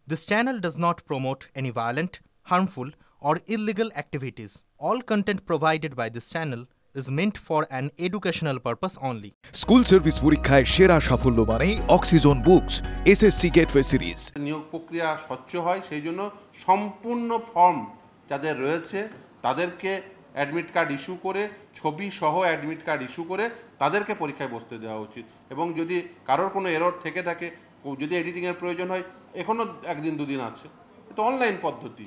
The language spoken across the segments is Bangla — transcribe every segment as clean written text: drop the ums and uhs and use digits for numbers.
This channel does not promote any violent, harmful, or illegal activities. All content provided by this channel is meant for an educational purpose only. School service পরীক্ষায় সেরা সাফল্য মানেই oxygen books SSC gateway series. নিয়োগ প্রক্রিয়া স্বচ্ছ হয়, সেই জন্য সম্পূর্ণ ফর্ম যাদের রয়েছে তাদেরকে অ্যাডমিট কার্ড ইস্যু করে, ছবি সহ অ্যাডমিট কার্ড ইস্যু করে তাদেরকে পরীক্ষায় বসতে দেওয়া উচিত। এবং যদি কারোর কোনো এরর থেকে থাকে, যদি এডিটিংয়ের প্রয়োজন হয়, এখনও একদিন দুদিন আছে, তো অনলাইন পদ্ধতি।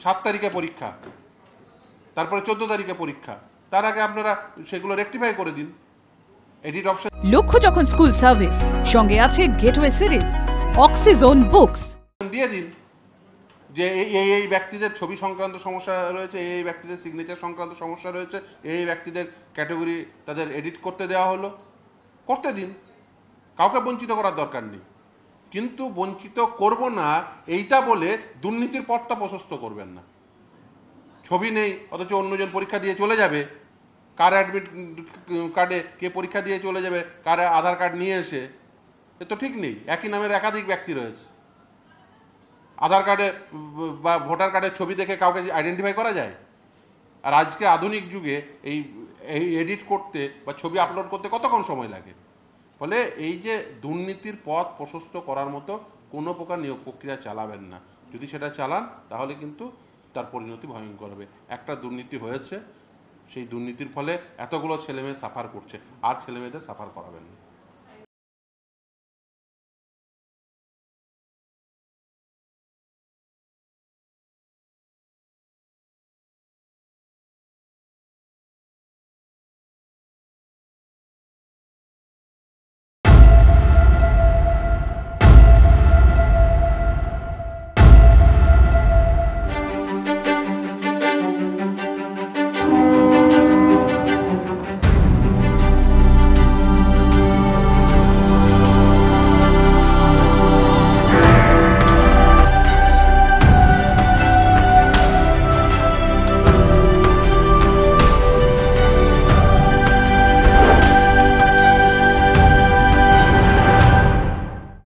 7 তারিখে পরীক্ষা, তারপরে 14 তারিখে পরীক্ষা, তার আগে আপনারা সেগুলো রেকটিফাই করে দিন। এডিট অপশন লক্ষ্য যখন স্কুল সার্ভিস, সঙ্গে আছে গেটওয়ে সিরিজ, অক্সিজন বুকস দিয়ে দিন যে এই ব্যক্তিদের ছবি সংক্রান্ত সমস্যা রয়েছে, এই ব্যক্তিদের সিগনেচার সংক্রান্ত সমস্যা রয়েছে, এই ব্যক্তিদের ক্যাটাগরি তাদের এডিট করতে দেওয়া হলো, করতে দিন। কাউকে বঞ্চিত করার দরকার নেই, কিন্তু বঞ্চিত করব না এইটা বলে দুর্নীতির পথটা প্রশস্ত করবেন না। ছবি নেই অথচ অন্যজন পরীক্ষা দিয়ে চলে যাবে, কার অ্যাডমিট কার্ডে কে পরীক্ষা দিয়ে চলে যাবে, কার আধার কার্ড নিয়ে এসে, এ তো ঠিক নেই। একই নামের একাধিক ব্যক্তি রয়েছে, আধার কার্ডে বা ভোটার কার্ডের ছবি দেখে কাউকে আইডেন্টিফাই করা যায়? আর আজকে আধুনিক যুগে এই এডিট করতে বা ছবি আপলোড করতে কতক্ষণ সময় লাগে? ফলে এই যে দুর্নীতির পথ প্রশস্ত করার মতো কোনো প্রকার নিয়োগ প্রক্রিয়া চালাবেন না। যদি সেটা চালান তাহলে কিন্তু তার পরিণতি ভয়ঙ্কর হবে। একটা দুর্নীতি হয়েছে, সেই দুর্নীতির ফলে এতগুলো ছেলেমেয়ে সাফার করছে, আর ছেলেমেয়েদের সাফার করাবেন না।